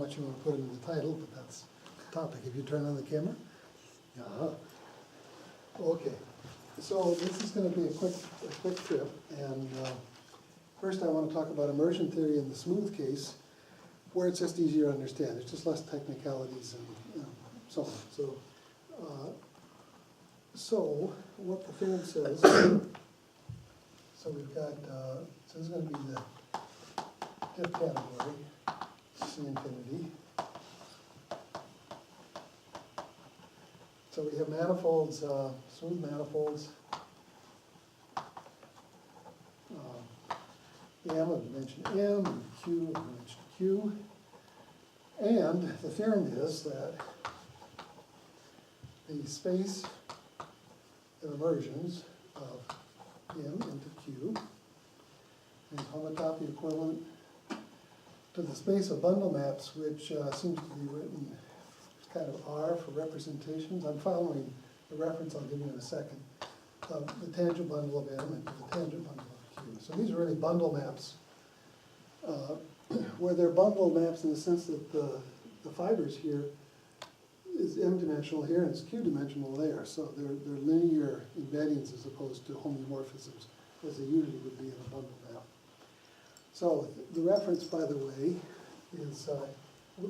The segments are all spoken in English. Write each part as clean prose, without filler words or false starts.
much you want to put in the title, but that's the topic. If you turn on the camera. Yeah. Okay. So this is going to be a quick trip, and first I want to talk about immersion theory in the smooth case, where it's just easier to understand. There's just less technicalities and so on. So what the theorem says. So we've got. So this is going to be the dip category, C infinity. So we have manifolds, smooth manifolds, M of dimension M, and Q of dimension Q. And the theorem is that the space of immersions of M into Q is homotopy equivalent to the space of bundle maps, which seems to be written kind of R for representations. I'm following the reference I'll give you in a second of the tangent bundle of M and the tangent bundle of Q. So these are really bundle maps, where they're bundle maps in the sense that the fibers here is M-dimensional here and it's Q-dimensional there. So they're linear embeddings as opposed to homeomorphisms, as they usually would be in a bundle map. So the reference, by the way, is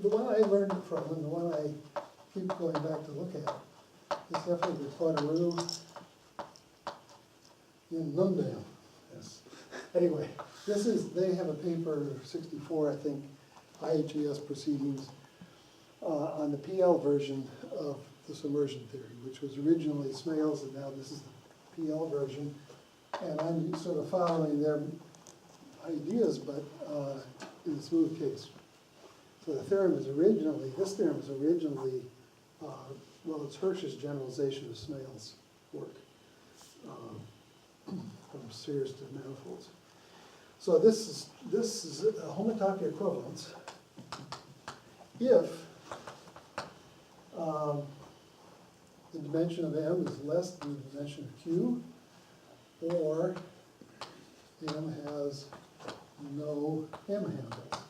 the one I learned it from, and the one I keep going back to look at, is definitely the Poiterou in Nundam. Yes. Anyway, they have a paper, 64, I think, IHES proceedings, on the PL version of this immersion theory, which was originally Smales, and now this is the PL version. And I'm sort of following their ideas, but in the smooth case. So the theorem is originally, this theorem is originally, well, it's Hirsch's generalization of Smales' work from spheres to manifolds. So this is a homotopy equivalence if the dimension of M is less than the dimension of Q, or M has no M handles.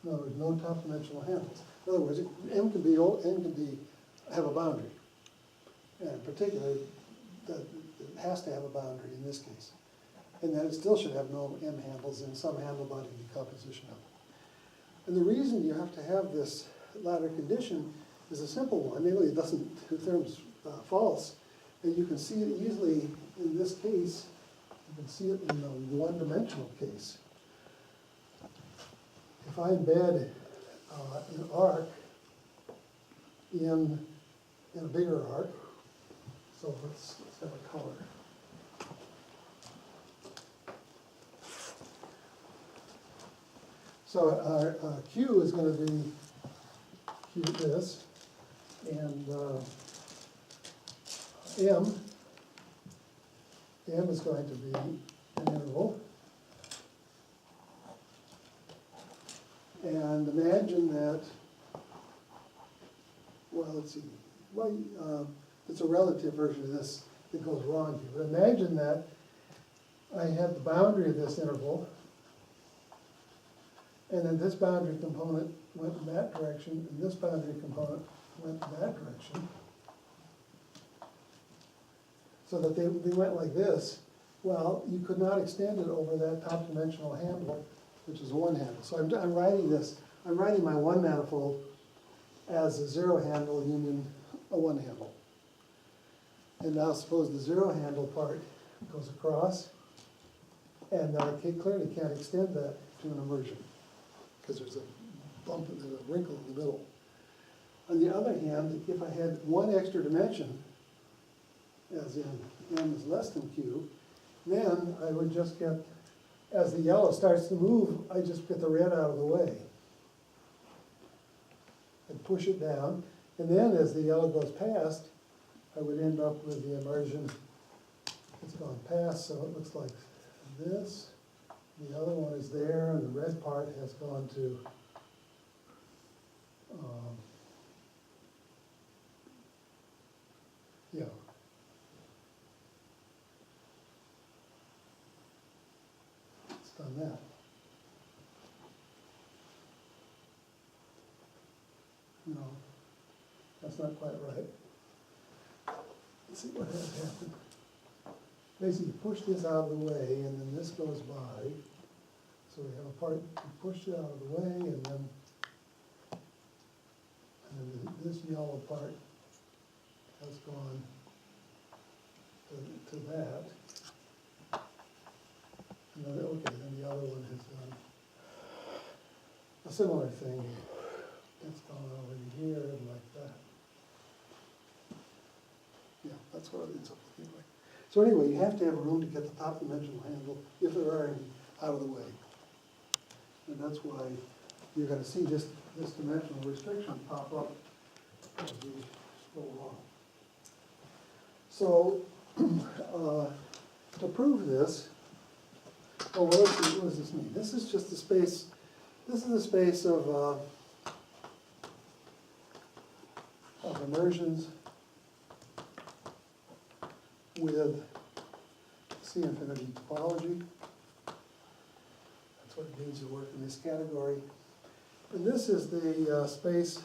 In other words, no top dimensional handles. In other words, M can have a boundary, and particularly that it has to have a boundary in this case, and that it still should have no M handles in some handle body decomposition of it. And the reason you have to have this latter condition is a simple one. Namely, it doesn't. The theorem's false, and you can see it easily in this case. You can see it in the one-dimensional case. If I embed an arc in a bigger arc, so let's have a color. So our Q is going to be Q this, and M is going to be an interval. And imagine that, well, let's see, well, it's a relative version of this that goes wrong here. But imagine that I had the boundary of this interval, and then this boundary component went in that direction, and this boundary component went in that direction. So that they went like this. Well, you could not extend it over that top dimensional handle, which is a one handle. So I'm writing this, I'm writing my one manifold as a zero handle union a one handle. And now suppose the zero handle part goes across, and I clearly can't extend that to an immersion, because there's a bump, there's a wrinkle in the middle. On the other hand, if I had one extra dimension, as in M is less than Q, then I would just get, as the yellow starts to move, I just get the red out of the way. I'd push it down, and then as the yellow goes past, I would end up with the immersion. It's gone past, so it looks like this. The other one is there, and the red part has gone to yeah. It's done that. No, that's not quite right. Let's see what has happened. Basically, you push this out of the way, and then this goes by. So we have a part, we pushed it out of the way, and then this yellow part has gone to that. And then, okay, then the other one has done a similar thing. It's gone over here and like that. Yeah, that's what it ends up looking like. So anyway, you have to have room to get the top dimensional handle, if there are any, out of the way. And that's why you're going to see this dimensional restriction pop up as we go along. So to prove this, well, what does this mean? This is just the space. This is the space of immersions with C infinity topology. That's what it means to work in this category. And this is the space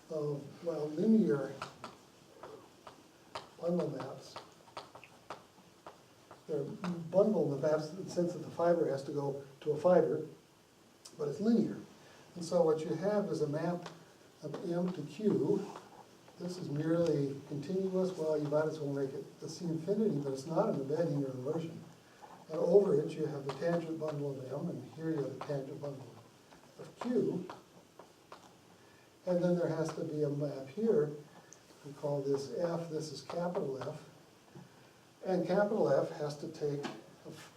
of, well, linear bundle maps. They're bundle maps in the sense that the fiber has to go to a fiber, but it's linear. And so what you have is a map of M to Q. This is merely continuous. Well, you might as well make it the C infinity, but it's not an embedding or immersion. And over it, you have the tangent bundle of M, and here you have the tangent bundle of Q. And then there has to be a map here. We call this F. This is capital F. And capital F has to take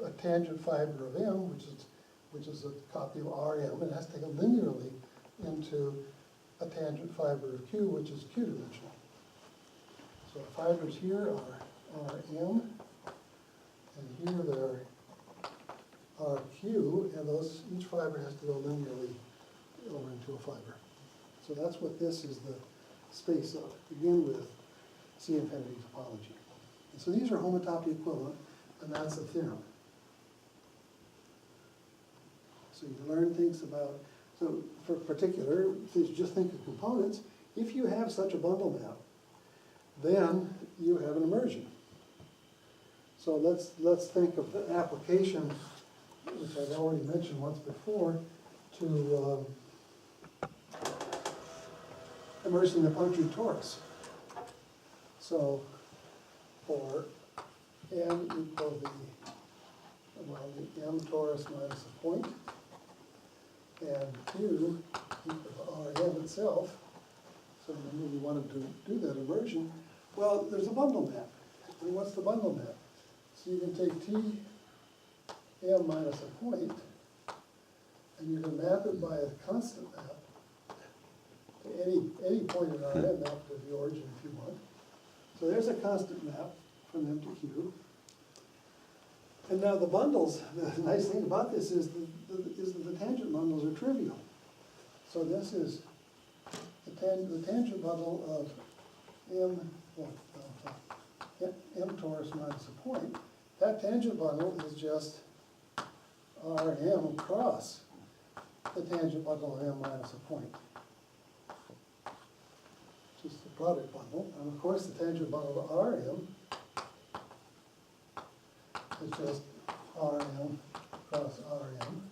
a tangent fiber of M, which is a copy of Rm, and it has to take it linearly into a tangent fiber of Q, which is Q-dimensional. So the fibers here are Rm, and here they're RQ, and each fiber has to go linearly over into a fiber. So that's what this is the space of, begin with C infinity topology. And so these are homotopy equivalent, and that's the theorem. So you learn things about, so for particular, if you just think of components, if you have such a bundle map, then you have an immersion. So let's think of the application, which I've already mentioned once before, to immersing the punctured torus. So for M equal the M torus minus a point, and Q equal to Rm itself. So remember we wanted to do that immersion. Well, there's a bundle map. And what's the bundle map? So you can take T M minus a point, and you can map it by a constant map to any point in Rm, map to the origin if you want. So there's a constant map from M to Q. And now the bundles, the nice thing about this is that the tangent bundles are trivial. So this is the tangent bundle of M torus minus a point. That tangent bundle is just Rm across the tangent bundle of M minus a point. Just the product bundle. And of course the tangent bundle of Rm is just Rm cross Rm.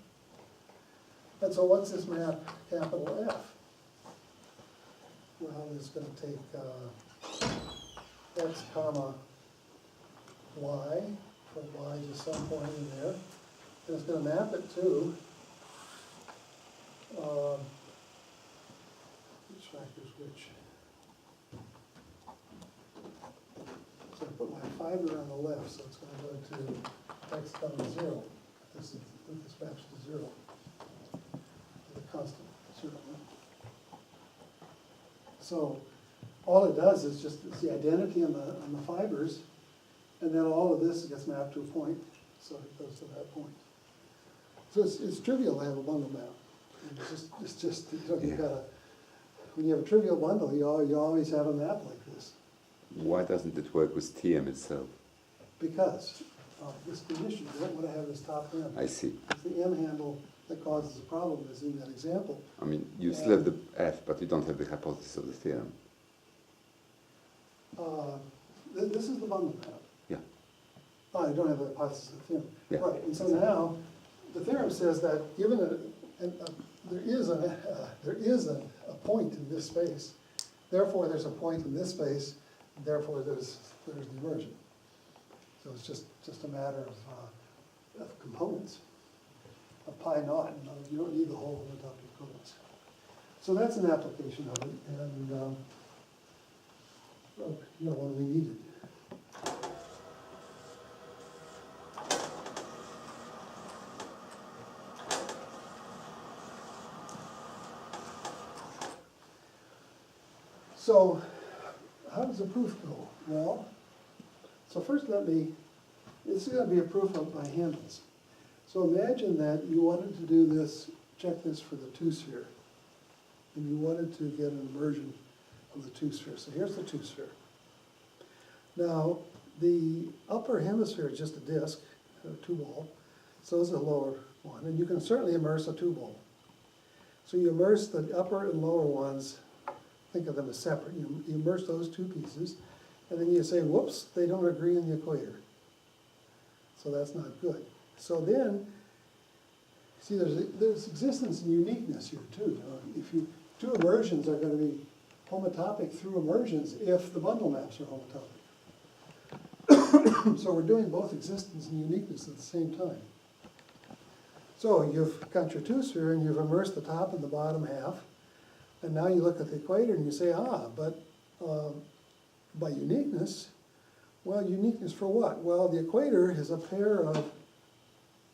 And so what's this map capital F? Well, it's going to take x comma y, for y just some point in there, and it's going to map it to which factor's which. So I put my fiber on the left, so it's going to go to x comma 0. This maps to 0. The constant 0. So all it does is just it's the identity on the fibers, and then all of this gets mapped to a point, so it goes to that point. So it's trivial to have a bundle map. It's just you know, you gotta, when you have a trivial bundle, you always have a map like this. Why doesn't it work with TM itself? Because of this condition, you don't want to have this top M. I see. If the M handle that causes the problem, as in that example. I mean, you still have the F, but you don't have the hypothesis of the theorem. This is the bundle map. Yeah. Oh, I don't have a hypothesis of the theorem. Yeah. Right, and so now, the theorem says that given there is a point in this space, therefore there's a point in this space, therefore there's the immersion. So it's just a matter of components, of pi naught, and you don't need the whole of the top equivalence. So that's an application of it, and when we need it. So, how does the proof go? Well, so first this is going to be a proof by handles. So imagine that you wanted to do this, check this for the two-sphere, and you wanted to get an immersion of the two-sphere. So here's the two-sphere. Now, the upper hemisphere is just a disk, a two-ball, so is the lower one, and you can certainly immerse a two-ball. So you immerse the upper and lower ones. Think of them as separate. You immerse those two pieces, and then you say, whoops, they don't agree in the equator. So that's not good. So then, see, there's existence and uniqueness here too. Two immersions are going to be homotopic through immersions if the bundle maps are homotopic. So we're doing both existence and uniqueness at the same time. So you've got your two-sphere, and you've immersed the top and the bottom half. And now you look at the equator and you say, but by uniqueness, well, uniqueness for what? Well, the equator is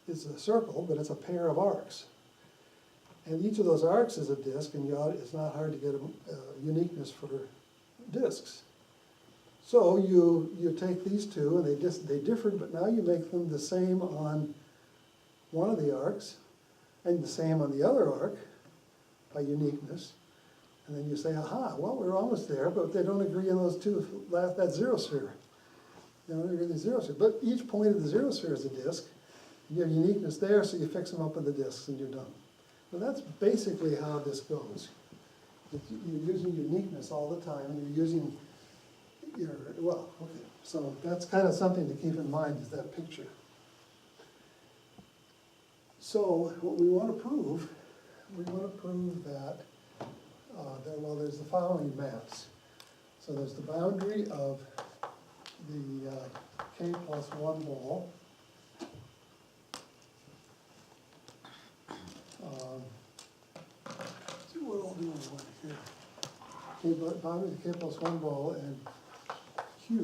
it's a circle, but it's a pair of arcs. And each of those arcs is a disk, and it's not hard to get a uniqueness for disks. So you take these two, and they differ, but now you make them the same on one of the arcs, and the same on the other arc by uniqueness. And then you say, well, we're almost there, but they don't agree on those two, that zero sphere. They don't agree on the zero sphere. But each point of the zero sphere is a disk. You have uniqueness there, so you fix them up with the disks, and you're done. And that's basically how this goes. You're using uniqueness all the time, and you're using so that's kind of something to keep in mind, is that picture. So what we want to prove that there's the following maps. So there's the boundary of the k plus 1 ball. See what all do we want here. Boundary of the k plus 1 ball and Q.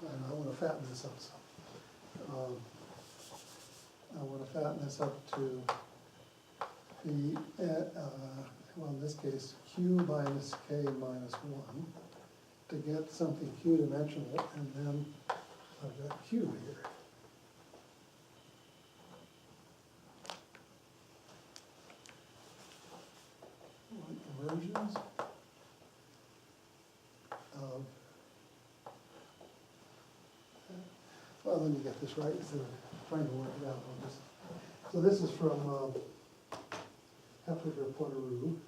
And I want to fatten this up some. I want to fatten this up to the, in this case, Q minus K minus 1 to get something Q dimensional, and then I've got Q here. Inversions of, well, let me get this right instead of trying to work it out. So this is from Hepler Poitou.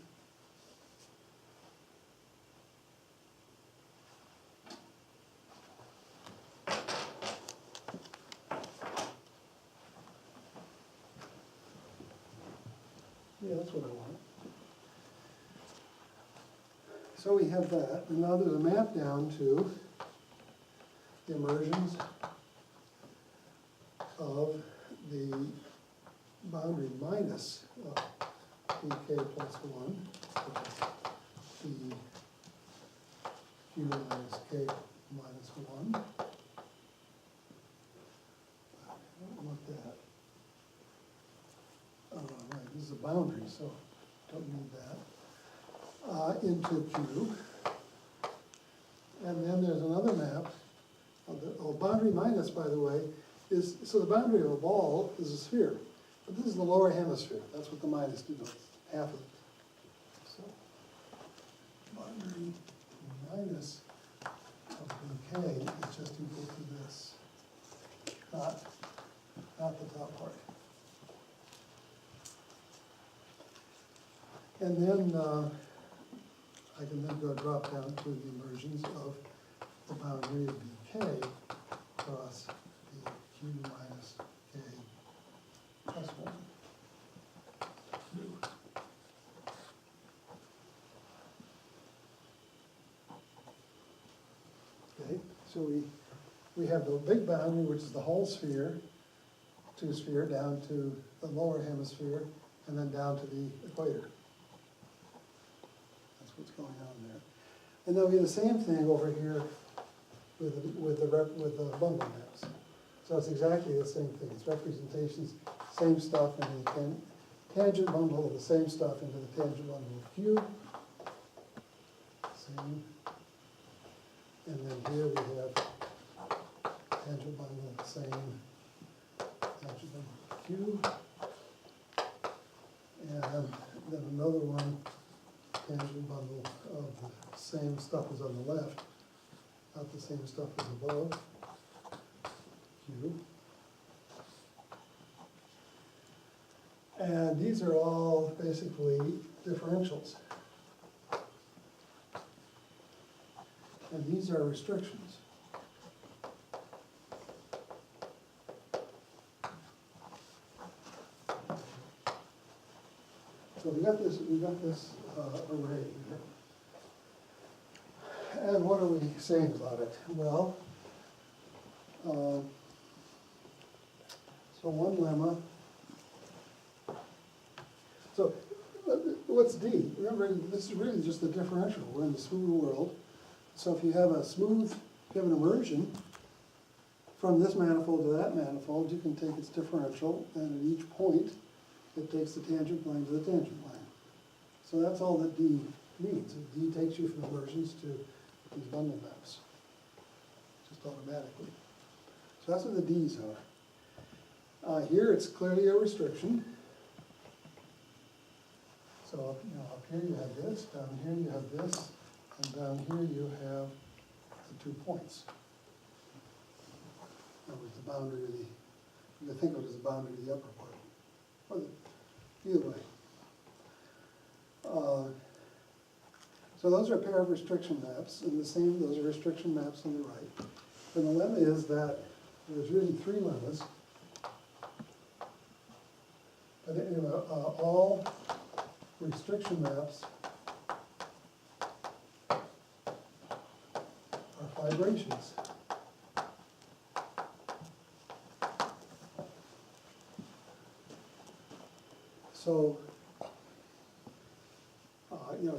Yeah, that's what I want. So we have that, and now there's a map down to the immersions of the boundary minus dk plus 1, which is the q minus k minus 1. I don't want that. Right, this is a boundary, so don't need that. Into Q. And then there's another map of the boundary minus, by the way, so the boundary of a ball is a sphere, but this is the lower hemisphere. That's what the minus denotes, half of it. So boundary minus of k is just equal to this. not the top part. And then I can then go drop down to the immersions of the boundary of bk across the q minus k plus 1. Okay, so we have the big boundary, which is the whole sphere, two-sphere, down to the lower hemisphere, and then down to the equator. That's what's going on there. And then we do the same thing over here with the bundle maps. So it's exactly the same thing. It's representations, same stuff into the tangent bundle of the same stuff into the tangent bundle of Q. Same. And then here we have tangent bundle of the same tangent bundle of Q. And then another one, tangent bundle of the same stuff as on the left, not the same stuff as above, Q. And these are all basically differentials. And these are restrictions. So we got this array here. And what are we saying about it? Well, so one lemma. So what's D? Remember, this is really just the differential. We're in the smooth world. So if you have an immersion from this manifold to that manifold, you can take its differential, and at each point, it takes the tangent line to the tangent line. So that's all that D means. D takes you from immersions to these bundle maps, just automatically. So that's what the D's are. Here it's clearly a restriction. So up here you have this, down here you have this, and down here you have the 2 points. That was the boundary of the, you can think of it as the boundary of the upper part. Or either way. So those are a pair of restriction maps, and those are restriction maps on the right. And the lemma is that there's really 3 lemmas. But anyway, all restriction maps are fibrations. So,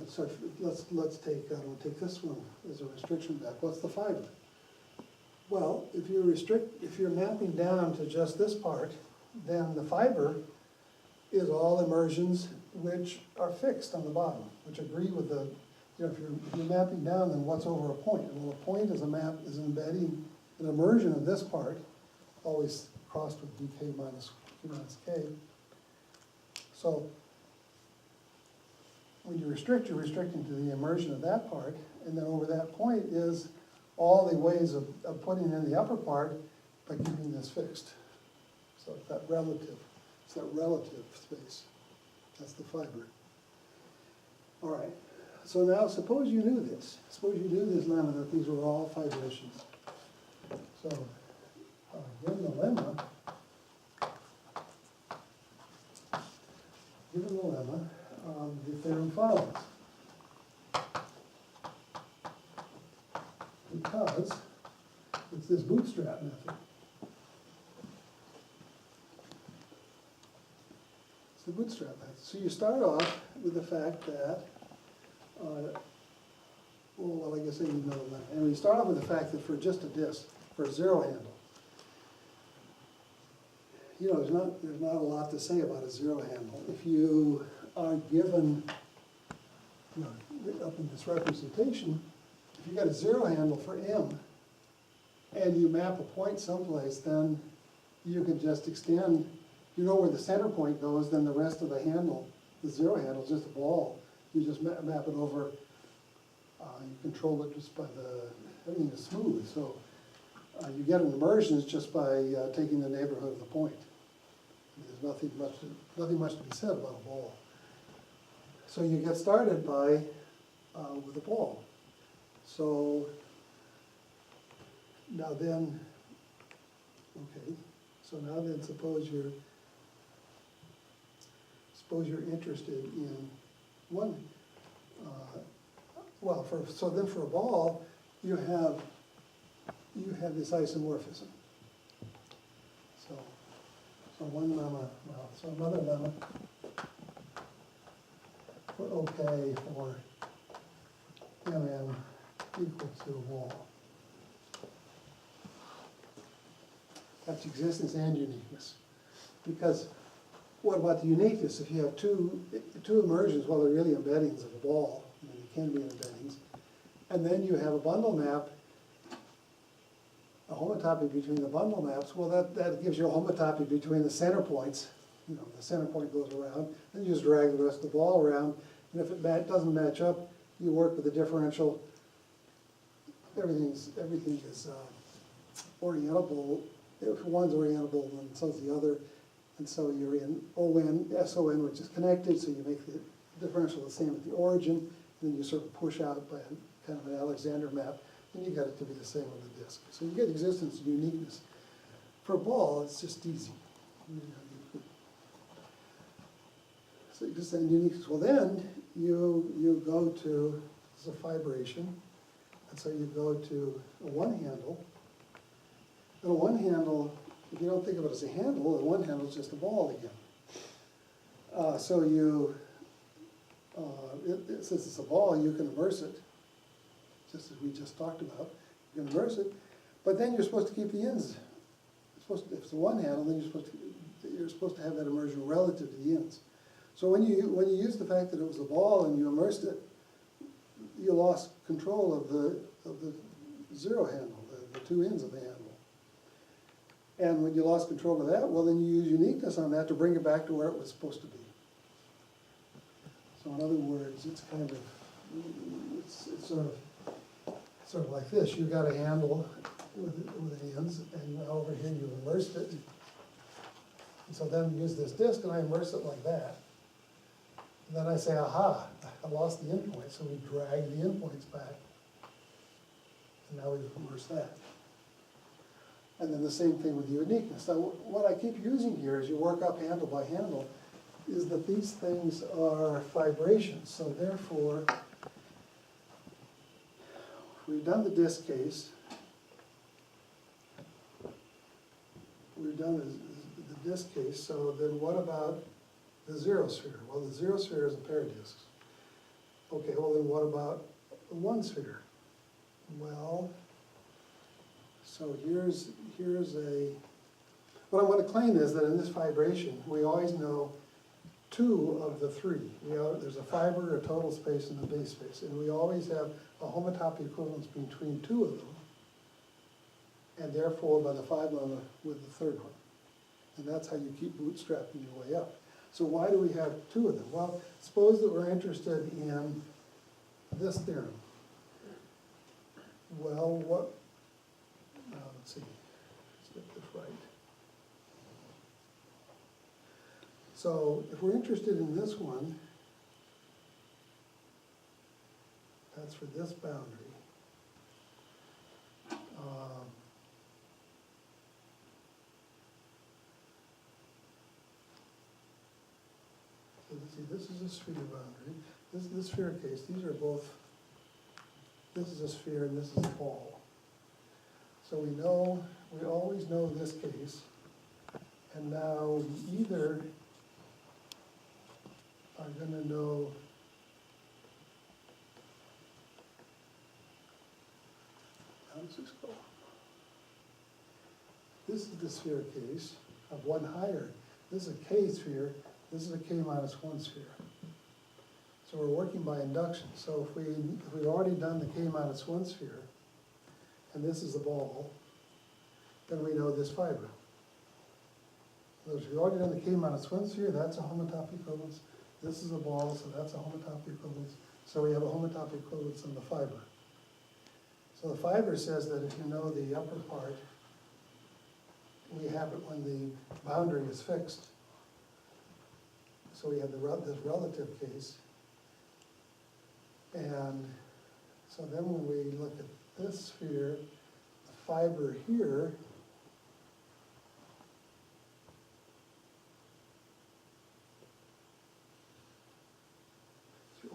so let's take, we'll take this one as a restriction map. What's the fiber? Well, if you're mapping down to just this part, then the fiber is all immersions which are fixed on the bottom, which agree with the, if you're mapping down, then what's over a point? Well, a point is embedding an immersion of this part, always crossed with dk minus q minus k. So when you restrict, you're restricting to the immersion of that part, and then over that point is all the ways of putting in the upper part by keeping this fixed. So it's that relative space. That's the fiber. All right. So now suppose you knew this. Suppose you knew this lemma, that these were all fibrations. So given the lemma, the theorem follows. Because it's this bootstrap method. It's the bootstrap method. So you start off with the fact that, well, I guess I need another lemma. And you start off with the fact that for just a disk, for a zero handle, there's not a lot to say about a zero handle. If you are given, up in this representation, if you got a zero handle for M, and you map a point someplace, then you can just extend, where the center point goes, then the rest of the handle, the zero handle is just a ball. You just map it over, you control it just by everything is smooth. So You get an immersion just by taking the neighborhood of the point. There's nothing much to be said about a ball. So you get started by with a ball. So now then, okay. So now then, suppose you're interested in one. So then for a ball, you have this isomorphism. So one lemma, so another lemma for OK for Mn equal to a ball. That's existence and uniqueness. Because what about the uniqueness? If you have two immersions, well, they're really embeddings of a ball. I mean, they can be embeddings. And then you have a bundle map, a homotopy between the bundle maps. Well, that gives you a homotopy between the center points. You know, the center point goes around, then you just drag the rest of the ball around. And if it doesn't match up, you work with the differential. Everything is orientable. If one's orientable, then so's the other. And so you're in SON, which is connected, so you make the differential the same at the origin, and then you sort of push out by kind of an Alexander map, and you get it to be the same on the disk. So you get existence and uniqueness. For a ball, it's just easy. So existence and uniqueness. Well, then you go to, this is a fibration, and so you go to a one handle. And a one handle, if you don't think of it as a handle, a one handle is just a ball again. So since it's a ball, you can immerse it, just as we just talked about. You can immerse it, but then you're supposed to keep the ends. If it's a one handle, then you're supposed to have that immersion relative to the ends. So when you use the fact that it was a ball and you immersed it, you lost control of the zero handle, the two ends of the handle. And when you lost control of that, well, then you use uniqueness on that to bring it back to where it was supposed to be. So in other words, it's kind of, it's sort of like this. You got a handle with the ends, and now over here you've immersed it. And so then use this disk, and I immerse it like that. And then I say, aha, I lost the endpoint, so we drag the endpoints back. And now we've immersed that. And then the same thing with the uniqueness. Now, what I keep using here as you work up handle by handle is that these things are fibrations. So therefore, we've done the disk case. We've done the disk case. So then what about the zero sphere? Well, the zero sphere is a pair of disks. Okay, well then what about the one sphere? Well, so here's what I want to claim is that in this fibration, we always know two of the three. There's a fiber, a total space, and a base space. And we always have a homotopy equivalence between two of them, and therefore by the 5 lemma with the third one. And that's how you keep bootstrapping your way up. So why do we have two of them? Well, suppose that we're interested in this theorem. Well, let's see, let's get this right. So if we're interested in this one, that's for this boundary. So let's see, this is a sphere boundary. This is the sphere case. These are both, this is a sphere and this is a ball. So we always know this case, and now we either are going to know how does this go? This is the sphere case of one higher. This is a K sphere, this is a K minus 1 sphere. So we're working by induction. So if we've already done the K minus 1 sphere, and this is the ball, then we know this fiber. So if we've already done the K minus 1 sphere, that's a homotopy equivalence. This is a ball, so that's a homotopy equivalence. So we have a homotopy equivalence in the fiber. So the fiber says that if you know the upper part, we have it when the boundary is fixed. So we have this relative case. And so then when we look at this sphere, the fiber here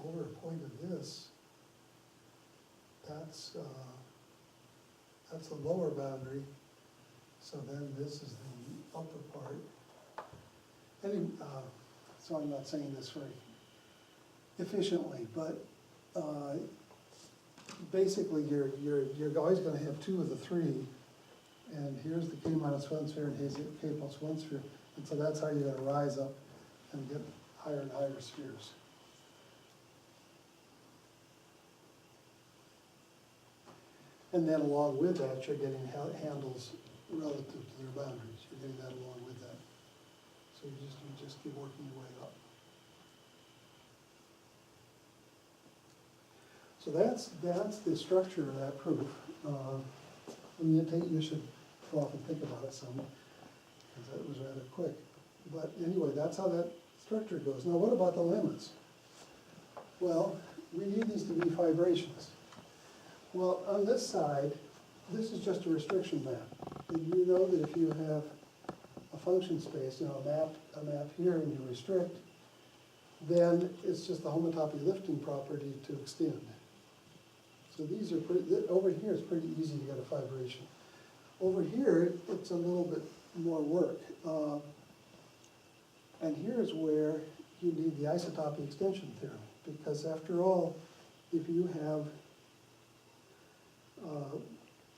over a point of this, that's the lower boundary. So then this is the upper part. So I'm not saying this very efficiently, but basically you're always going to have two of the three. And here's the K-1 sphere and here's the K+1 sphere. And so that's how you're going to rise up and get higher and higher spheres. And then along with that, you're getting handles relative to their boundaries. You're getting that along with that. So you just keep working your way up. So that's the structure of that proof. You should go off and think about it some, because that was rather quick. But anyway, that's how that structure goes. Now what about the limits? Well, we need these to be fibrations. Well, on this side, this is just a restriction map. And you know that if you have a function space, a map here, and you restrict, then it's just the homotopy lifting property to extend. So these are over here it's pretty easy to get a fibration. Over here, it's a little bit more work. And here's where you need the isotopy extension theorem, because after all, if you have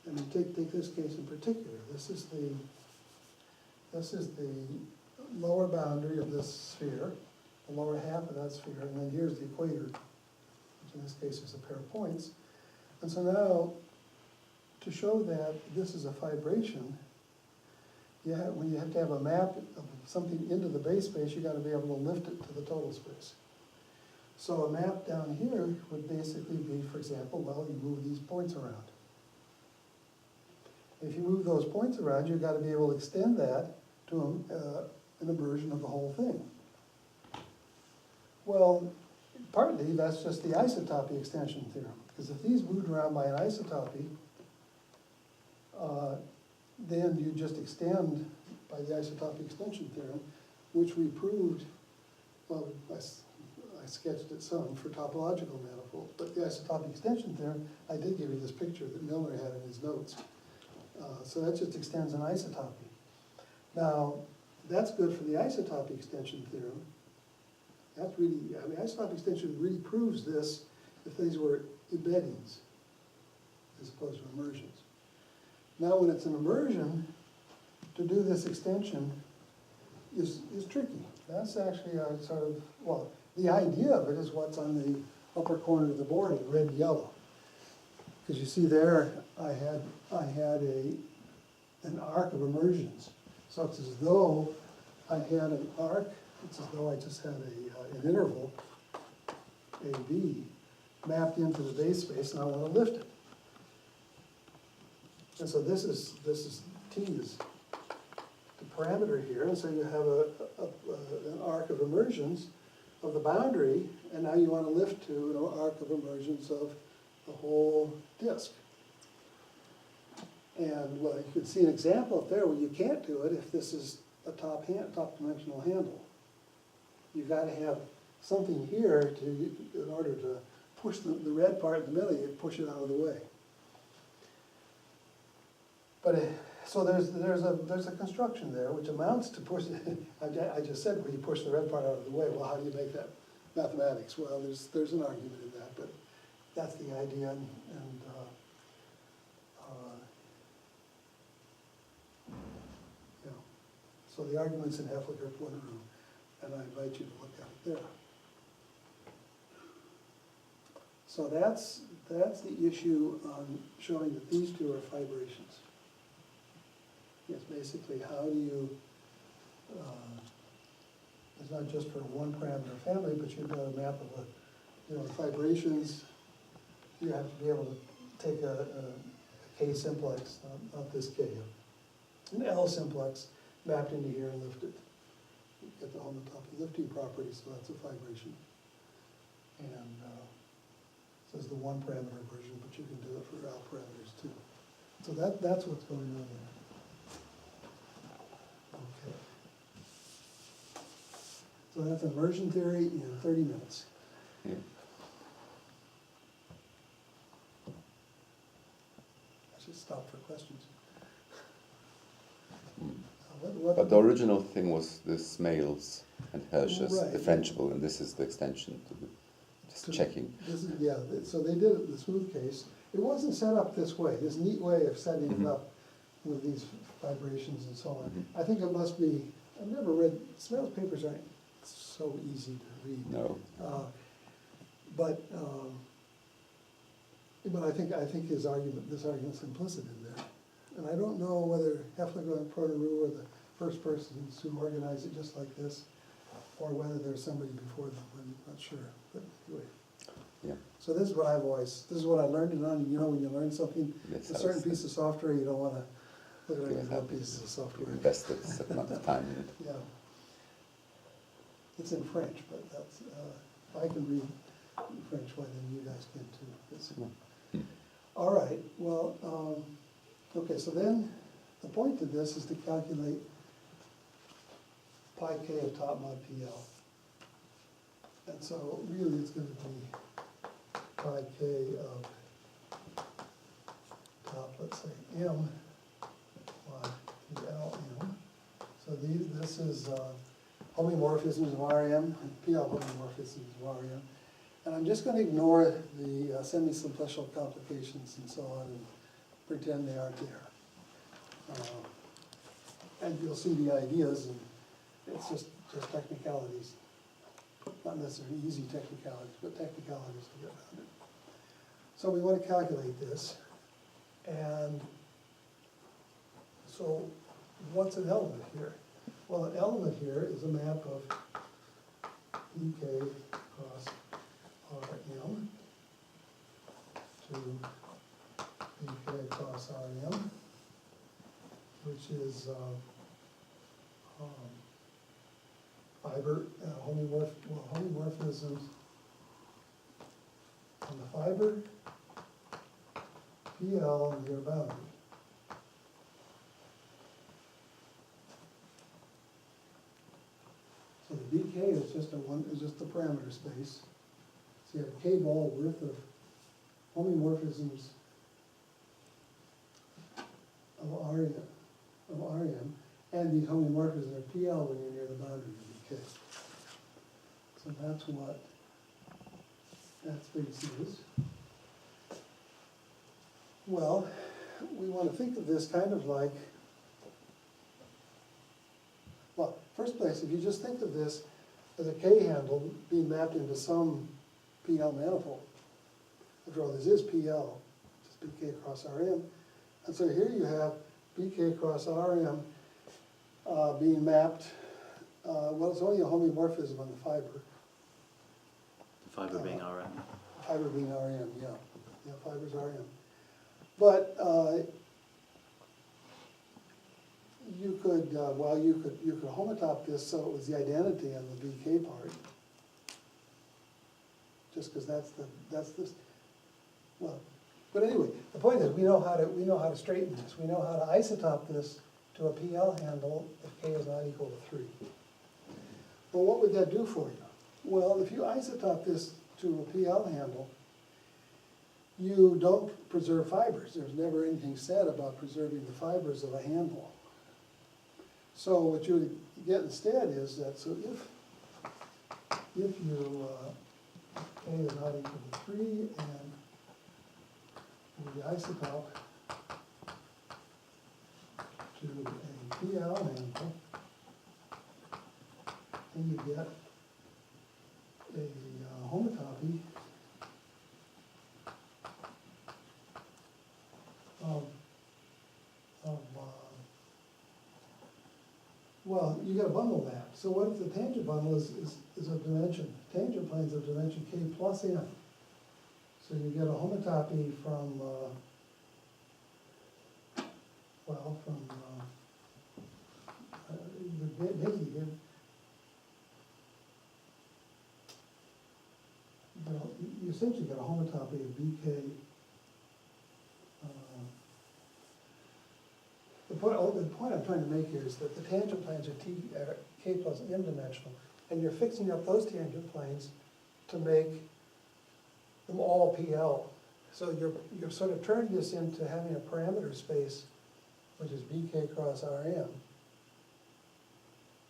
and take this case in particular. This is the lower boundary of this sphere, the lower half of that sphere, and then here's the equator, which in this case is a pair of points. And so now, to show that this is a fibration, when you have to have a map of something into the base space, you got to be able to lift it to the total space. So a map down here would basically be, for example, well, you move these points around. If you move those points around, you've got to be able to extend that to an immersion of the whole thing. Well, partly that's just the isotopy extension theorem, because if these moved around by an isotopy, then you just extend by the isotopy extension theorem, which we proved, well, I sketched it some for topological manifolds, but the isotopy extension theorem, I did give you this picture that Milner had in his notes. So that just extends an isotopy. Now, that's good for the isotopy extension theorem. That's really, isotopy extension really proves this if these were embeddings as opposed to immersions. Now, when it's an immersion, to do this extension is tricky. That's actually a sort of, well, the idea of it is what's on the upper corner of the board in red and yellow. Because you see there, I had an arc of immersions. So it's as though I had an arc, it's as though I just had an interval, AB, mapped into the base space, and I want to lift it. And so this is T is the parameter here, and so you have an arc of immersions of the boundary, and now you want to lift to an arc of immersions of the whole disk. And well, you can see an example up there where you can't do it if this is a top dimensional handle. You've got to have something here in order to push the red part in the middle, you push it out of the way. But so there's a construction there which amounts to push. I just said, well, you push the red part out of the way. Well, how do you make that mathematics? Well, there's an argument in that, but that's the idea. And so the arguments in Hefflicker point room, and I invite you to look at it there. So that's the issue on showing that these two are fibrations. It's basically how do you, it's not just for one parameter family, but you've got a map of the fibrations. You have to be able to take a K simplex, not this K, an L simplex mapped into here and lift it. Get the homotopy lifting property, so that's a vibration. And this is the one parameter version, but you can do it for L parameters too. So that's what's going on there. Okay. So that's immersion theory in 30 minutes. Yeah. I should stop for questions. But the original thing was the Smales and Hirsch's Right. differentiable, and this is the extension to the, just checking. This is, yeah, so they did it, the smooth case. It wasn't set up this way, this neat way of setting it up with these vibrations and so on. I think it must be, I've never read, Smales papers aren't so easy to read. No. But I think his argument, this argument's implicit in there. And I don't know whether Hefliger and Proteru were the first persons who organized it just like this, or whether there's somebody before them, I'm not sure, but anyway. Yeah. So this is what I've always, this is what I learned it on, you know, when you learn something, Yes, a certain piece of software, you don't wanna look at any other pieces of software. Invested a certain amount of time in it. Yeah. It's in French, but that's, if I can read French, why then you guys can too. It's- All right, well, okay, so then the point of this is to calculate pi k of top mod PL. And so really it's going to be pi k of top, let's say, m mod PLM. So this is homomorphisms of RM, and PL homomorphisms of RM. And I'm just going to ignore the semi-simplicial complications and so on and pretend they aren't there. And you'll see the ideas, and it's just technicalities. Not necessarily easy technicalities, but technicalities to get around it. So we want to calculate this. And so what's an element here? Well, an element here is a map of EK cross RM to BK cross RM, which is fiber homomorphisms on the fiber, PL and their boundary. So the BK is just the parameter space. So you have a K-ball worth of homomorphisms of RM, and these homomorphisms are PL when you're near the boundary of BK. So that's what that space is. Well, we want to think of this kind of like, well, first place, if you just think of this as a K handle being mapped into some PL manifold. After all, this is PL, just BK across RM. And so here you have BK across RM being mapped, well, it's only a homomorphism on the fiber. The fiber being RM. Fiber being RM, yeah. Yeah, fiber's RM. But you could, you could homotop this so it was the identity on the BK part. Just because that's this, well, but anyway, the point is we know how to straighten this. We know how to isotop this to a PL handle if K is not equal to 3. Well, what would that do for you? Well, if you isotop this to a PL handle, you don't preserve fibers. There's never anything said about preserving the fibers of a handle. So what you would get instead is that, so if you K is not equal to 3 and we isotope to a PL handle, and you get a homotopy of well, you get a bundle map. So what if the tangent bundle is of dimension, tangent planes of dimension K plus M? So you get a homotopy from, maybe you essentially get a homotopy of BK. The point I'm trying to make here is that the tangent planes are K plus M dimensional, and you're fixing up those tangent planes to make them all PL. So you're sort of turning this into having a parameter space, which is BK cross RM,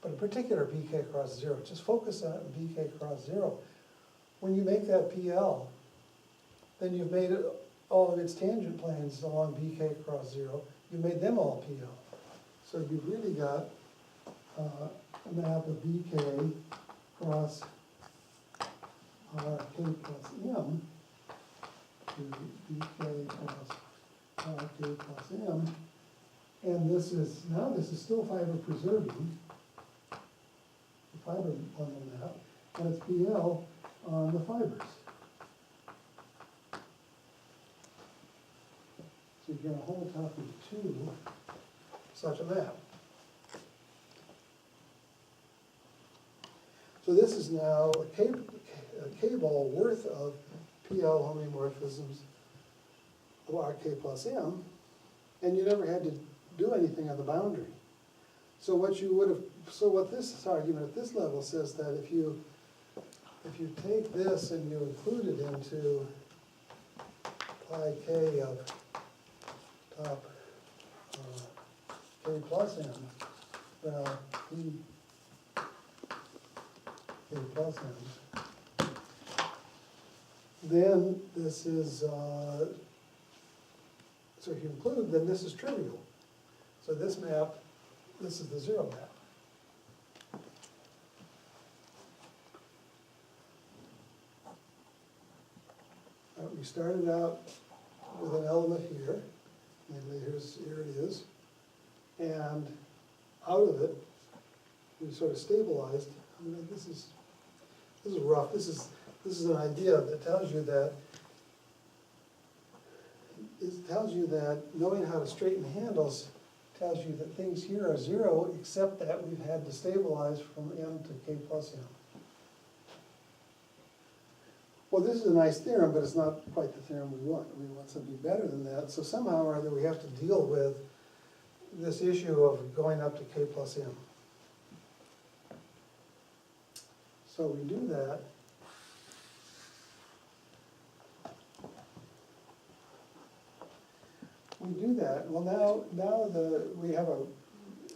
but in particular BK cross 0. Just focus on BK cross 0. When you make that PL, then you've made all of its tangent planes along BK cross 0. You made them all PL. So you've really got a map of BK cross RK plus M to BK cross RK plus M. And this is still fiber preserving, the fiber on the map, and it's PL on the fibers. So you get a homotopy to such a map. So this is now a K-ball worth of PL homeomorphisms of RK plus M, and you never had to do anything on the boundary. So what this argument at this level says that if you take this and you include it into pi k of top K plus M, well, P K plus M, then this is, so if you include, then this is trivial. So this map, this is the 0 map. We started out with an element here, namely here it is, and out of it, we sort of stabilized. I mean, this is rough. This is an idea that tells you that knowing how to straighten handles tells you that things here are 0, except that we've had to stabilize from M to K plus M. Well, this is a nice theorem, but it's not quite the theorem we want. We want something better than that. So somehow or other we have to deal with this issue of going up to K plus M. So we do that. Well, now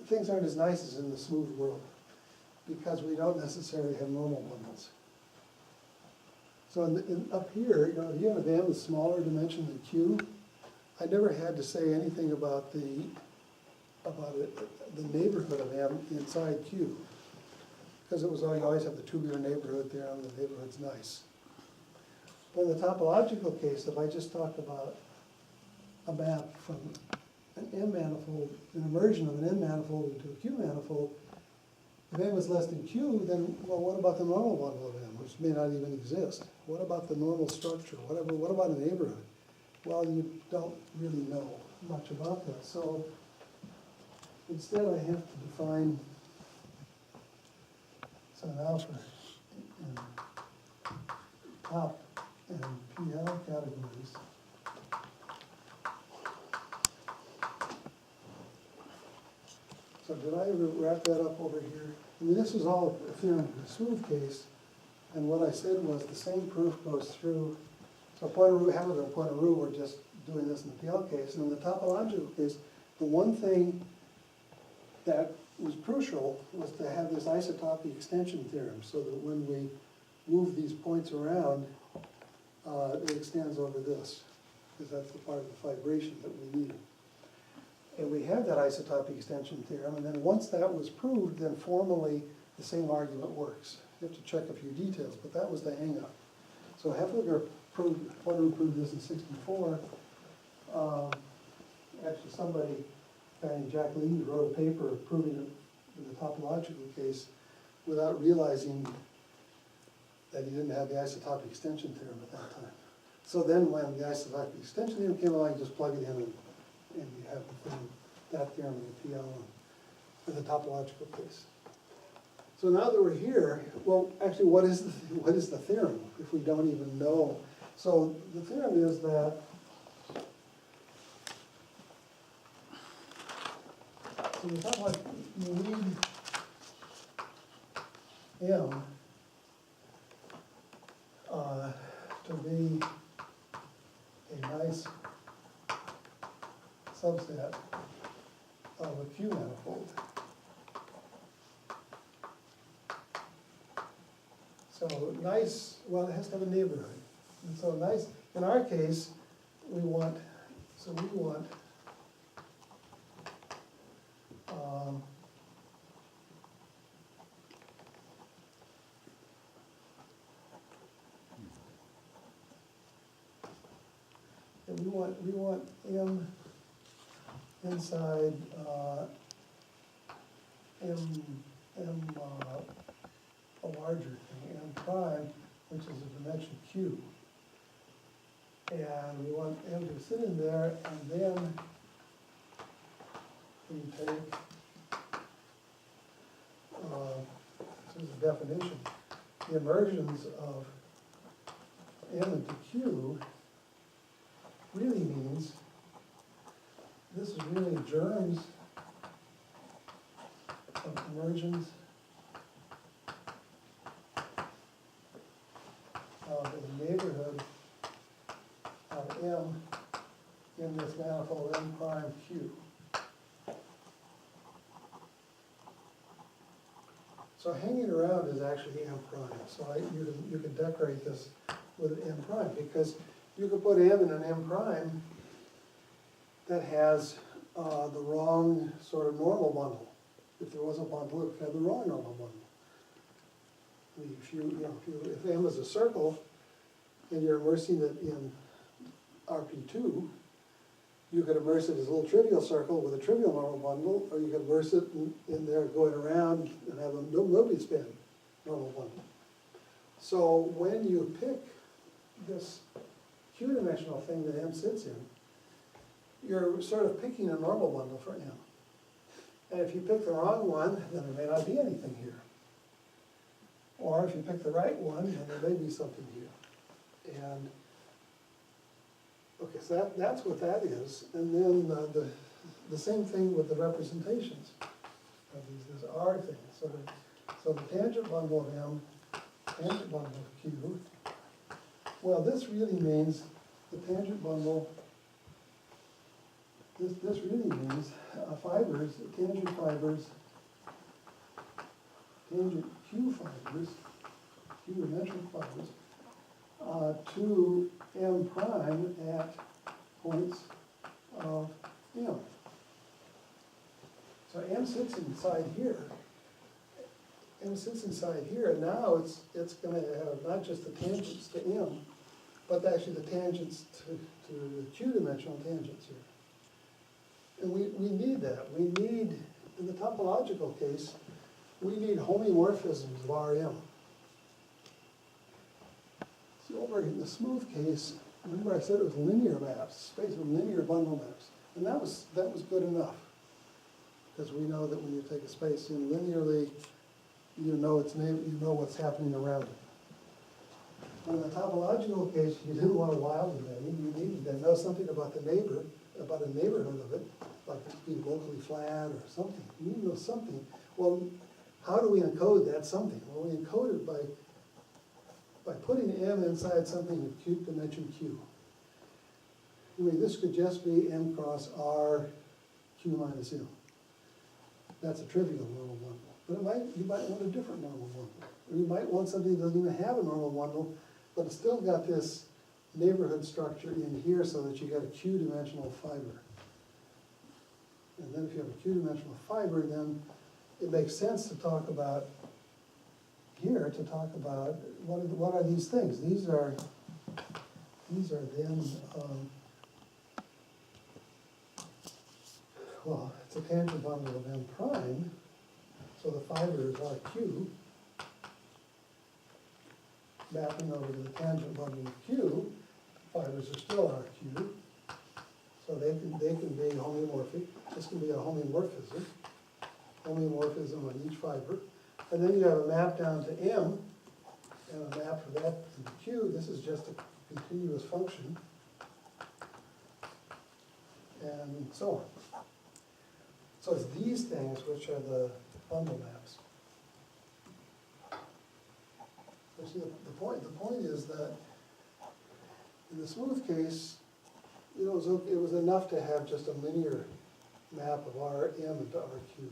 things aren't as nice as in the smooth world, because we don't necessarily have normal bundles. So up here, you have M is smaller dimension than Q. I never had to say anything about the neighborhood of M inside Q, because you always have the tubular neighborhood there, and the neighborhood's nice. But in the topological case, if I just talk about a map from an M manifold, an immersion of an M manifold into a Q manifold, if M is less than Q, then, well, what about the normal bundle of M, which may not even exist? What about the normal structure? What about a neighborhood? Well, you don't really know much about that. So instead I have to define, so now for top and PL categories, so did I ever wrap that up over here? I mean, this is all a theorem in the smooth case, and what I said was the same proof goes through. So Hamilton and Poincaré were just doing this in the PL case, and in the topological case, the one thing that was crucial was to have this isotopy extension theorem, so that when we move these points around, it extends over this, because that's the part of the fibration that we needed. And we had that isotopy extension theorem, and then once that was proved, then formally the same argument works. You have to check a few details, but that was the hang-up. So Poincaré proved this in '64. Actually, somebody, a guy named Jack Lee, wrote a paper proving it in the topological case without realizing that he didn't have the isotopy extension theorem at that time. So then when the isocyclic extension theorem came along, you just plug it in and you have the thing, that theorem in the PL for the topological case. So now that we're here, well, actually, what is the theorem if we don't even know? So the theorem is that so the topological, you need M to be a nice subset of a Q manifold. So nice, well, it has to have a neighborhood. And so nice, in our case, we want, and we want M inside a larger thing, M prime, which is a dimension Q. And we want M to sit in there, and then we take, this is the definition, the immersions of M into Q really means, this is really germs of immersions of the neighborhood of M in this manifold M prime Q. So hanging around is actually M prime. So you can decorate this with M prime, because you could put M in an M prime that has the wrong sort of normal bundle. If there was a bundle, it would have the wrong normal bundle. If M is a circle and you're immersing it in RP2, you could immerse it as a little trivial circle with a trivial normal bundle, or you could immerse it in there going around and have a nobody spin normal bundle. So when you pick this Q-dimensional thing that M sits in, you're sort of picking a normal bundle for M. And if you pick the wrong one, then there may not be anything here. Or if you pick the right one, then there may be something here. And okay, so that's what that is. And then the same thing with the representations of these R things. So the tangent bundle of M, tangent bundle of Q. Well, this really means the tangent bundle. This really means fibers, tangent fibers, tangent Q fibers, Q-dimensional fibers, to M prime at points of M. So M sits inside here. M sits inside here, and now it's going to have not just the tangents to M, but actually the tangents to the Q-dimensional tangents here. And we need that. We need, in the topological case, we need homeomorphisms of RM. So over in the smooth case, remember I said it was linear maps, space of linear bundle maps. And that was good enough. Because we know that when you take a space in linearly, you know what's happening around it. In the topological case, you didn't want to wildly many. You needed to know something about the neighbor, about a neighborhood of it, like it being locally flat or something. You need to know something. Well, how do we encode that something? Well, we encode it by putting M inside something of Q dimension Q. I mean, this could just be M cross R Q minus M. That's a trivial normal bundle. But you might want a different normal bundle. Or you might want something that doesn't even have a normal bundle, but it's still got this neighborhood structure in here so that you get a Q-dimensional fiber. And then if you have a Q-dimensional fiber, then it makes sense to talk about here, to talk about what are these things? These are then, well, it's a tangent bundle of M prime, so the fiber is RQ, mapping over to the tangent bundle of Q, fibers are still RQ. So they can be homeomorphic. This can be a homeomorphism on each fiber. And then you have a map down to M, and a map for that to Q. This is just a continuous function. And so on. So it's these things which are the bundle maps. So see, the point is that in the smooth case, you know, it was enough to have just a linear map of Rm into Rq.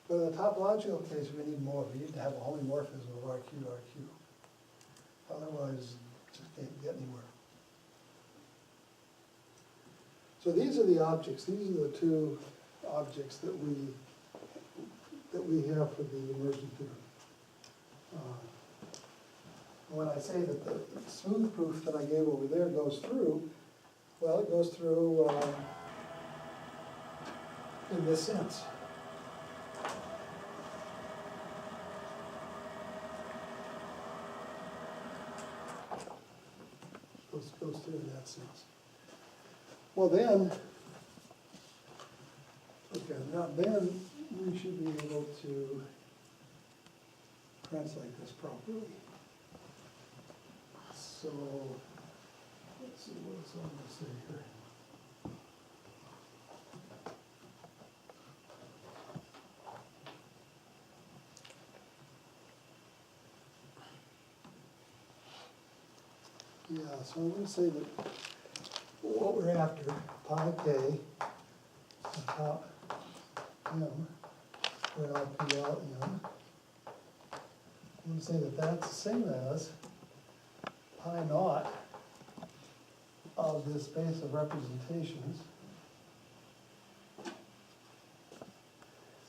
But in the topological case, we need more. We need to have a homeomorphism of Rq to Rq. Otherwise, it just can't get anywhere. So these are the objects. These are the two objects that we have for the immersion theorem. When I say that the smooth proof that I gave over there goes through, well, it goes through in this sense. Goes through in that sense. Well then, okay, now then we should be able to translate this properly. So, let's see what else I'm going to say here. Yeah, so I'm going to say that what we're after, pi k, on top m, for LPL m, I'm going to say that that's the same as pi naught of this space of representations.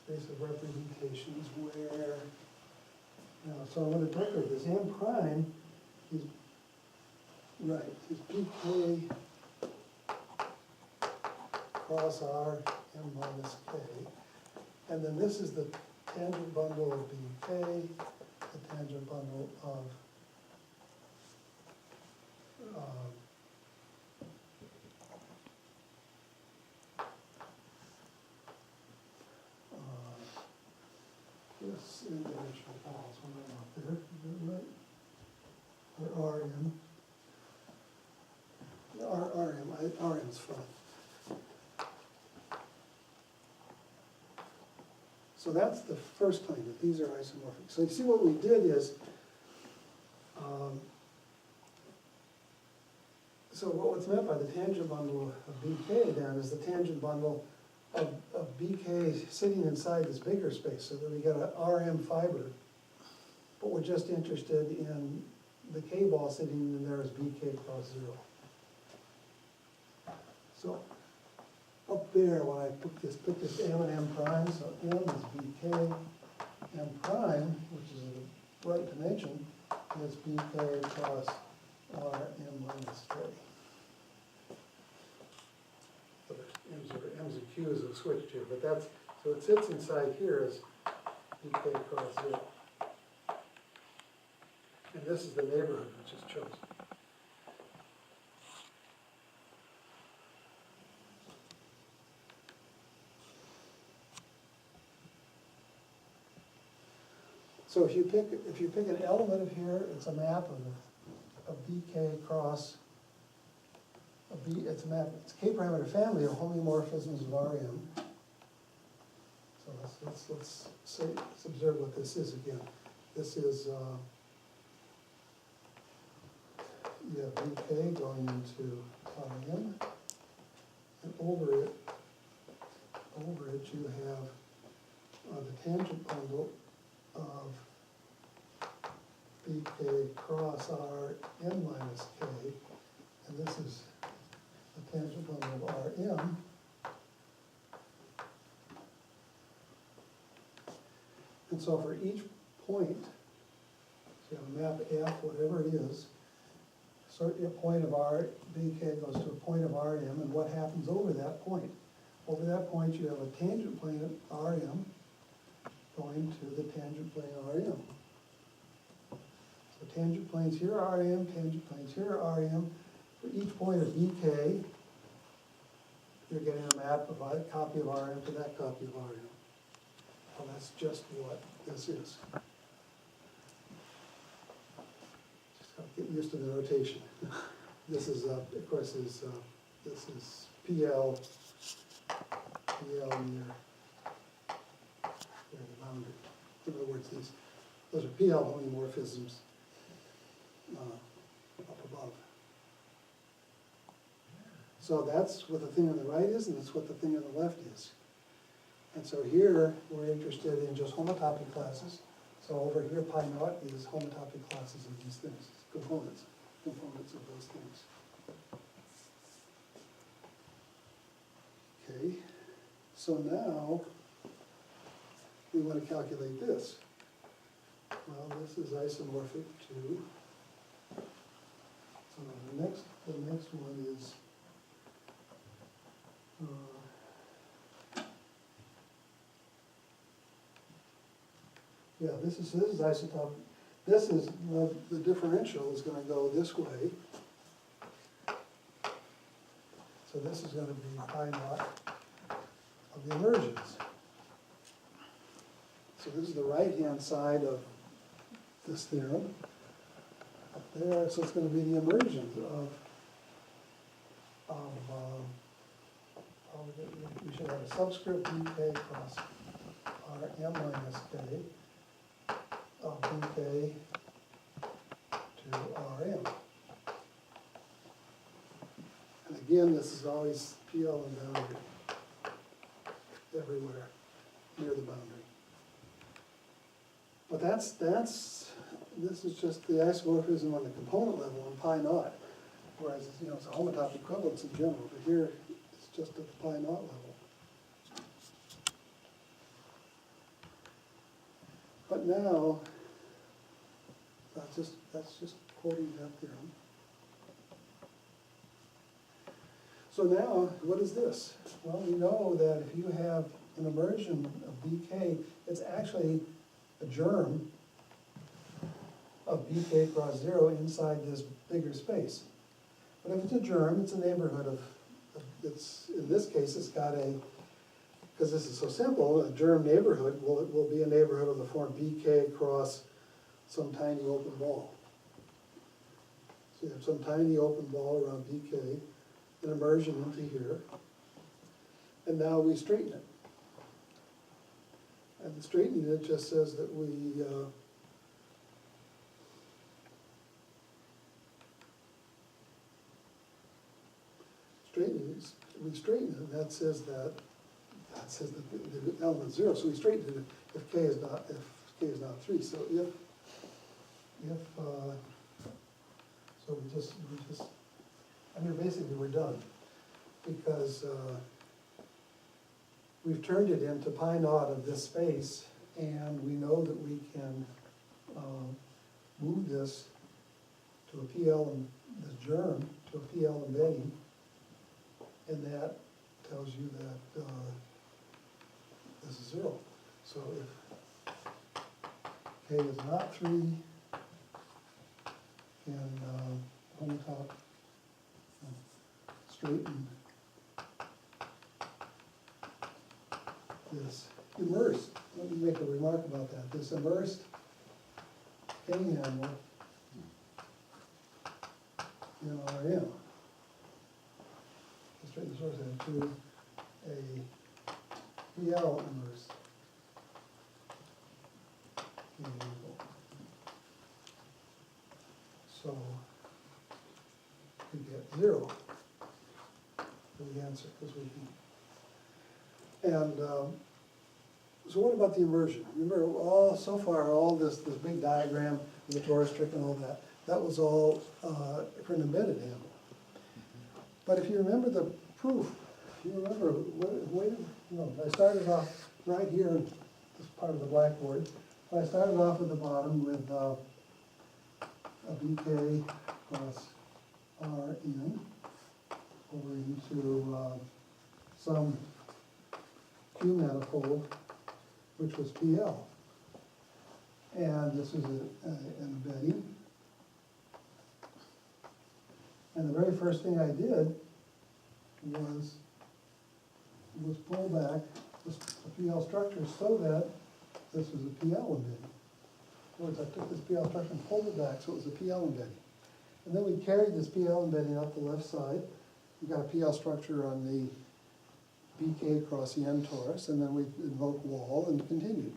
Space of representations where, now, so I'm going to decorate this m prime is, right, is bk cross r m minus k. And then this is the tangent bundle of bk, the tangent bundle of this individual balls when I'm out there, is that right? Or Rm. Rm's front. So that's the first claim, that these are isomorphic. So you see what we did is, so what's meant by the tangent bundle of bk then is the tangent bundle of bk sitting inside this bigger space, so that we got an Rm fiber, but we're just interested in the k ball sitting in there as bk cross 0. So up there, when I put this m and m prime, so m is bk, m prime, which is in the right dimension, is bk cross r m minus k. So there's m's and q's have switched here, but that's, so it sits inside here as bk cross 0. And this is the neighborhood which is chosen. So if you pick an element of here, it's a map of bk cross it's a map, it's a k-parameter family of homeomorphisms of Rm. So let's observe what this is again. This is you have bk going into Rm, and over it you have the tangent bundle of bk cross r m minus k, and this is the tangent bundle of Rm. And so for each point, so you have a map F, whatever it is, so a point of R, bk goes to a point of Rm, and what happens over that point? Over that point you have a tangent plane of Rm going to the tangent plane of Rm. So tangent planes here are Rm, tangent planes here are Rm, For each point of BK, you're getting a map of a copy of RM to that copy of RM. Well, that's just what this is. Just gotta get used to the notation. This is, of course, this is PL near the boundary. In other words, those are PL homeomorphisms up above. So that's what the thing on the right is, and that's what the thing on the left is. And so here, we're interested in just homotopy classes. So over here, pi naught is homotopy classes of these things, components of those things. Okay, so now we want to calculate this. Well, this is isomorphic to, so the next one is, yeah, this is isotopic. This is, the differential is going to go this way. So this is going to be pi naught of the immersions. So this is the right-hand side of this theorem. Up there, so it's going to be the immersions we should have a subscript bk cross rm minus k of bk to rm. And again, this is always PL and boundary everywhere near the boundary. But this is just the isomorphism on the component level on pi naught, whereas it's a homotopy equivalence in general, but here it's just at the pi naught level. But now, that's just quoting that theorem. So now, what is this? Well, we know that if you have an immersion of BK, it's actually a germ of BK cross 0 inside this bigger space. But if it's a germ, it's a neighborhood of in this case, it's got because this is so simple, a germ neighborhood, it will be a neighborhood of the form BK cross some tiny open ball. So you have some tiny open ball around BK, an immersion into here, and now we straighten it. And the straightening it just says that we straighten it, and that says that the element's 0. So we straighten it if k is not 3. So so we just basically we're done, because we've turned it into pi naught of this space, and we know that we can move this to a PL and the germ to a PL embedding, and that tells you that this is 0. So if k is not 3, can homotop straighten this immersed. Let me make a remark about that. This immersed k handle in RM. Straighten the source into a PL immersed k handle. So we get 0 for the answer, because we can. And so what about the immersion? Remember, so far, all this big diagram, the torus trick and all that was all for an embedded handle. But if you remember the proof, if you remember, I started off right here, this part of the blackboard. I started off at the bottom with a BK plus Rn over into some Q manifold, which was PL. And this was an embedding. And the very first thing I did was pull back the PL structure so that this was a PL embedding. In other words, I took this PL structure and pulled it back so it was a PL embedding. And then we carried this PL embedding up the left side. We got a PL structure on the BK across the M torus, and then we invoked wall and continued.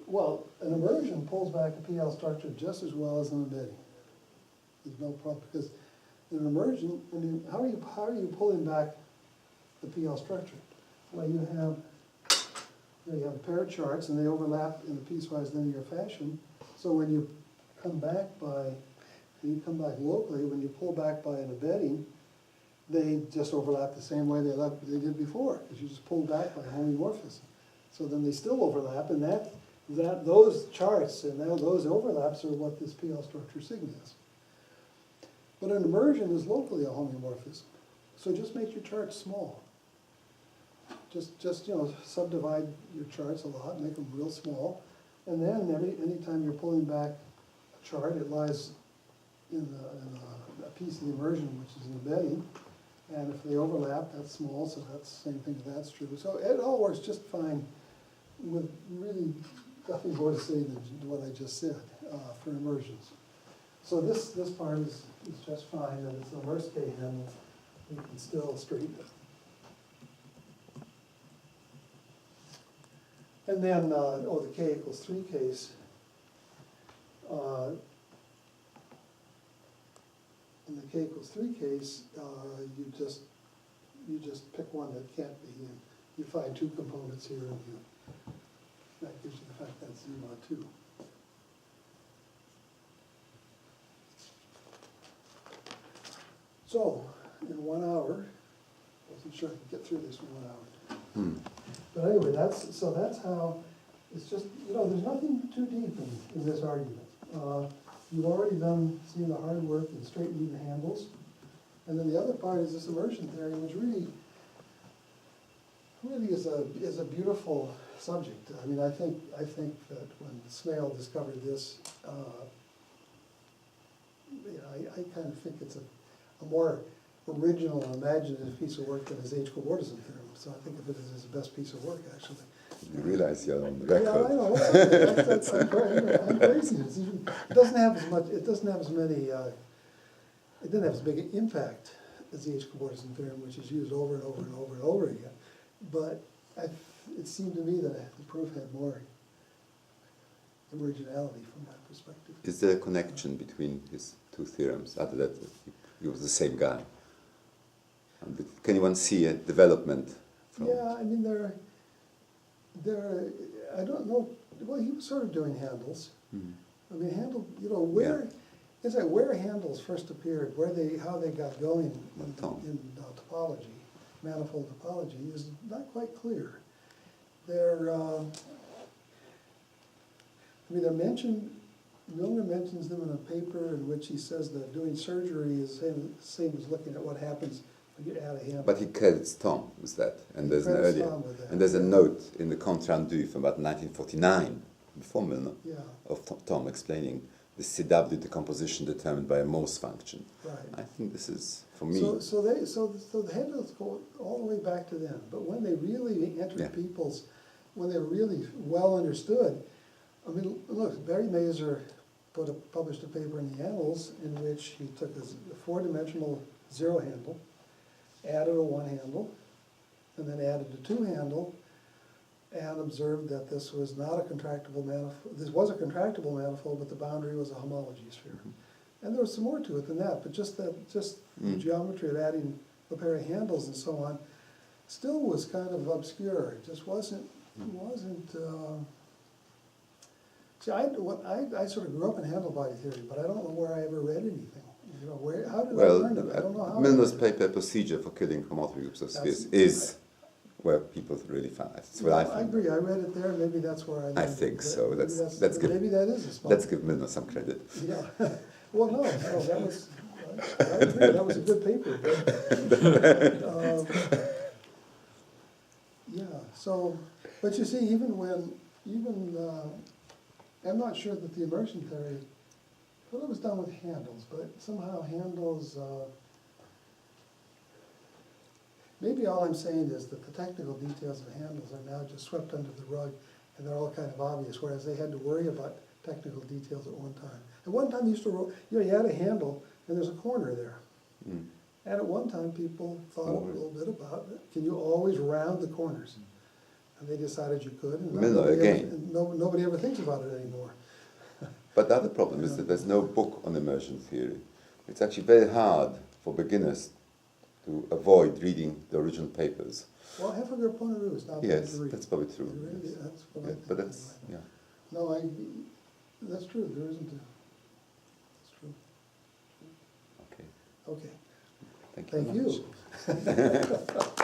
Well, an immersion pulls back a PL structure just as well as an embedding. There's no problem, because in an immersion, I mean, how are you pulling back the PL structure? Well, you have a pair of charts, and they overlap in a piecewise linear fashion. So when you come back locally, when you pull back by an embedding, they just overlap the same way they did before, because you just pulled back by homomorphism. So then they still overlap, and those charts and those overlaps are what this PL structure sigma is. But an immersion is locally a homeomorphism. So just make your charts small. Just subdivide your charts a lot, make them real small, and then anytime you're pulling back a chart, it lies in a piece of the immersion, which is an embedding, and if they overlap, that's small, so that's the same thing, that's true. So it all works just fine with really nothing more to say than what I just said for immersions. So this part is just fine, and it's an immersed K handle, you can still straighten it. And then, the K equals 3 case. In the K equals 3 case, you just pick one that can't be, and you find two components here, and that gives you the fact that's Z mod 2. So, in 1 hour, I wasn't sure I could get through this in 1 hour. But anyway, that's how, it's just, there's nothing too deep in this argument. You've already seen the hard work in straight even handles. And then the other part is this immersion theory, which really is a beautiful subject. I mean, I think that when Smale discovered this, I kind of think it's a more original and imaginative piece of work than his H-cobordism theorem. So I think of it as his best piece of work, actually. You realize you're on the record. Yeah, I know. I'm crazy. It doesn't have as much. It doesn't have as many. It didn't have as big an impact as the H-cobordism theorem, which is used over and over and over and over again. But it seemed to me that the proof had more originality from that perspective. Is there a connection between his two theorems, other than he was the same guy? Can anyone see a development from? Yeah, I mean, there. I don't know. Well, he was sort of doing handles. I mean, where handles first appeared, how they got going in topology, manifold topology, is not quite clear. They're mentioned. Milner mentions them in a paper in which he says that doing surgery is the same as looking at what happens when you add a handle. But he credits Tom with that, and there's a note in the Compte Rendu from about 1949, before Milner, of Tom explaining the CW decomposition determined by a Morse function. Right. I think this is, for me. So the handles go all the way back to then. But when they really entered when they were really well understood, I mean, look, Barry Mazur published a paper in the Annals in which he took a four-dimensional zero handle, added a one handle, and then added a two handle, and observed that this was not a contractible manifold. This was a contractible manifold, but the boundary was a homology sphere. And there was some more to it than that, but just the geometry of adding a pair of handles and so on still was kind of obscure. It just wasn't. See, I sort of grew up in handle body theory, but I don't know where I ever read anything. How did I learn it? I don't know how. Milner's paper Procedure for Killing Homotopy Groups of Spheres is where people really find it. That's what I think. I agree. I read it there. Maybe that's where I learned I think so. Maybe that is a spot. Let's give Milner some credit. Yeah. Well, no, that was. I agree. That was a good paper. But, yeah. So, but you see, I'm not sure that the immersion theory Well, it was done with handles, but somehow handles, maybe all I'm saying is that the technical details of handles are now just swept under the rug, and they're all kind of obvious, whereas they had to worry about technical details at one time. At one time, you used to, you had a handle, and there's a corner there. Mm. And at one time, people thought a Always. little bit about, can you always round the corners? And they decided you could, and Miller again. nobody ever thinks about it anymore. But the other problem is that there's no book on immersion theory. It's actually very hard for beginners to avoid reading the original papers. Well, half of your point of view is not bad Yes, to read. that's probably true. It really- Yes. that's what I Yeah, think but that's, anyway. yeah. No, that's true, there isn't a, that's true. Okay. Okay, Thank you. thank very much. you.